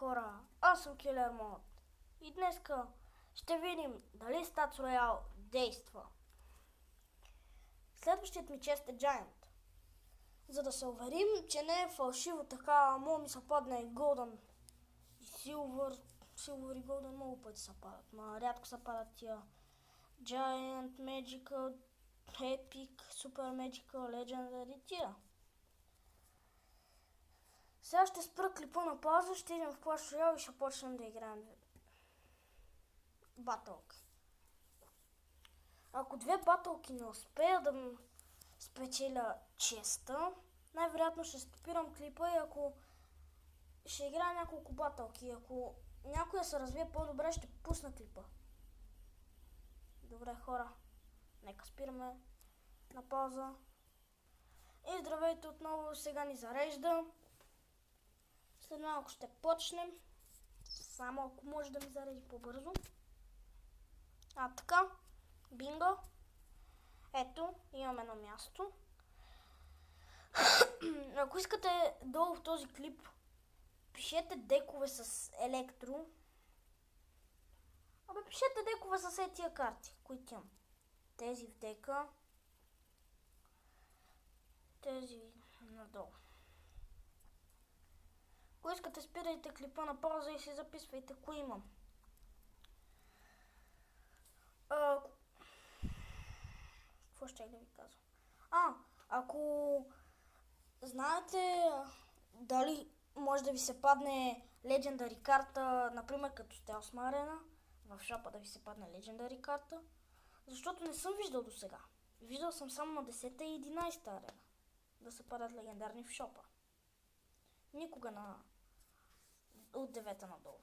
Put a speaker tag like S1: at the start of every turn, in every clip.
S1: хора, аз съм Killer Mod и днеска ще видим дали Stats Royale действа. Следващият ми чест е Giant. За да се уверим, че не е фалшиво така, мога ми се падне Golden и Silver и Golden много пъти се падат, но рядко се падат тия Giant, Magical, Epic, Super Magical, Legendary тия. Сега ще спра клипа на пауза, ще идем в Clash Royale и ще почнем да играем батълки. Ако две батълки не успея да спечеля честа, най-вероятно ще стопирам клипа и ако ще играя няколко батълки. Ако някоя се развие по-добре, ще пусна клипа. Добре, хора, нека спираме на пауза. И здравейте отново, сега ни зарежда. След малко ще почнем. Само ако може да ми зареди по-бързо. Така, бинго. Ето, имам едно място. Ако искате долу в този клип, пишете декове с електро. Пишете декове с тия карти, които имам. Тези в дека. Тези надолу. Ако искате, спирайте клипа на пауза и си записвайте кои имам. Какво ще да ви казвам? Ако знаете дали може да ви се падне Legendary карта, например като Stealth Arena, в шопа да ви се падне Legendary карта, защото не съм виждал до сега. Виждал съм само на 10-та и 11-та арена да се падат легендарни в шопа. Никога от 9-та надолу.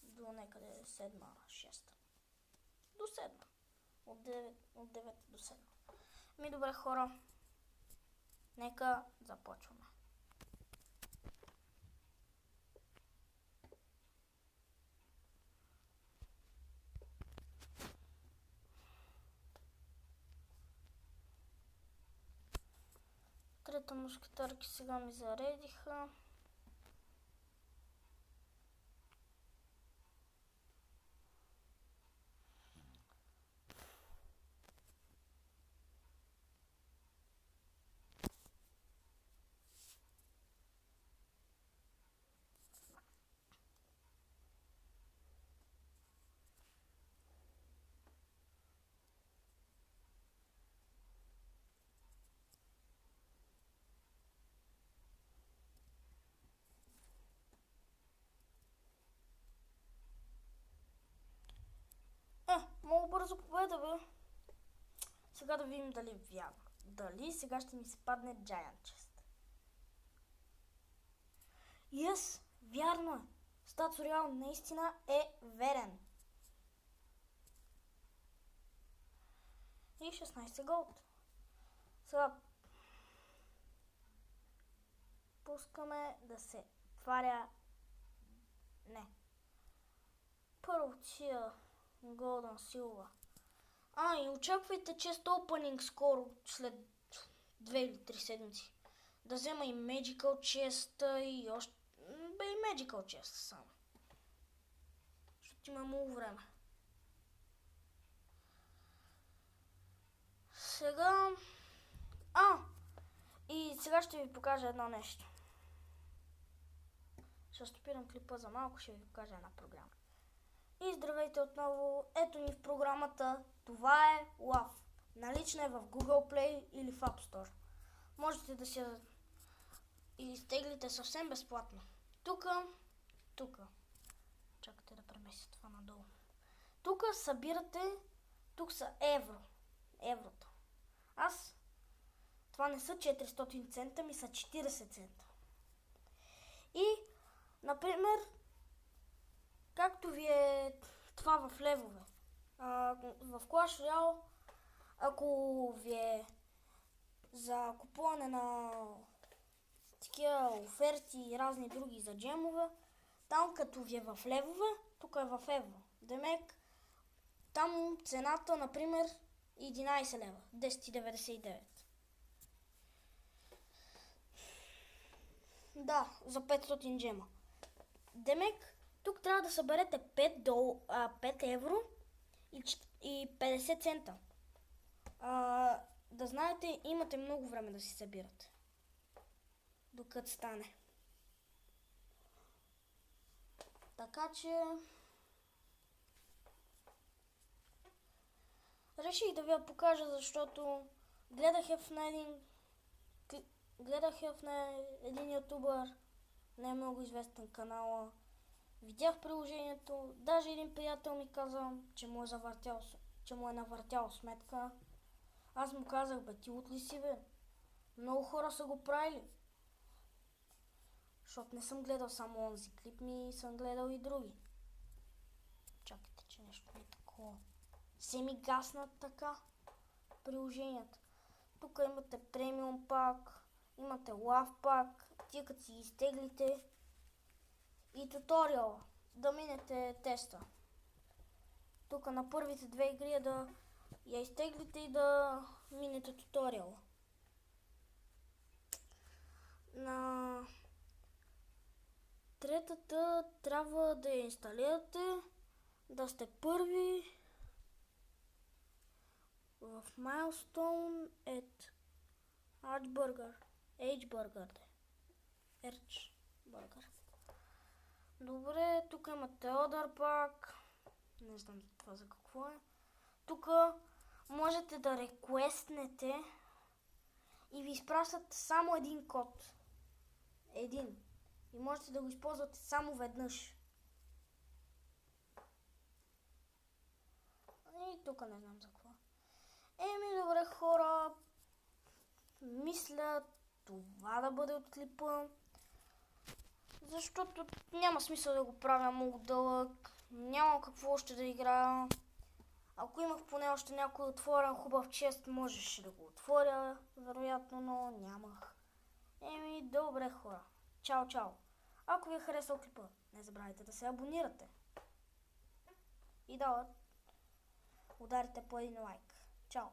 S1: До някъде 7-та, 6-та. До 7-та. От 9 до 7. Добре, хора. Нека започваме. Трета мушкетарки сега ми заредиха. Много бързо победа, бе. Сега да видим дали е вярно. Дали сега ще ми се падне Giant Chest. Yes, вярно е. Stats Royale наистина е верен. И 16 голд. Сега пускаме да се отваря. Не. Първо тия Golden Silver. И очаквайте чест опенинг скоро, след 2 или 3 седмици. Да взема и Magical Chest и още... и Magical Chest само. Защото има много време. Сега... и сега ще ви покажа едно нещо. Ще стопирам клипа за малко, ще ви покажа една програма. И здравейте отново, ето ни в програмата, това е Love. Налична е в Google Play или в App Store. Можете да си изтеглите съвсем безплатно. Тук. Чакайте да преместя това надолу. Тук събирате, тук са еврото. Това не са 400 цента, ми са 40 цента. И, например, както ви е това в левове. В Clash Royale, ако ви е за купуване на такива оферти и разни други за джемове, там като ви е в левове, тук е в евро. Демек, там цената, например, 11 лева, 10,99. Да, за 500 джема. Демек, тук трябва да съберете 5 евро и 50 цента. Да знаете, имате много време да си събирате. Докато стане. Така че... реших да ви я покажа, защото гледах я на един ютубър, не е много известен канала. Видях приложението, даже един приятел ми каза, че му е навъртял сметка. Аз му казах, бе, ти от ли си, бе? Много хора са го правили. Защото не съм гледал само онзи клип, съм гледал и други. Чакайте, че нещо е такова. Се ми гаснат така приложенията. Тук имате премиум пак, имате лав пак, тия като си изтеглите и туториала, да минете теста. Тук на първите 2 игри е да я изтеглите и да минете туториала. На третата трябва да я инсталирате, да сте първи в Milestone at Archburger. Добре, тук имате Other пак. Не знам това за какво е. Тук можете да реквестнете и ви изпращат само един код. Един. И можете да го използвате само веднъж. И тук не знам за какво. Добре хора, мисля това да бъде от клипа, защото няма смисъл да го правя много дълъг, нямам какво още да играя. Ако имах поне още някой отворен хубав чест, можеше да го отворя, вероятно, но нямах. Добре хора, чао. Ако ви е харесал клипа, не забравяйте да се абонирате и да ударите по един лайк. Чао!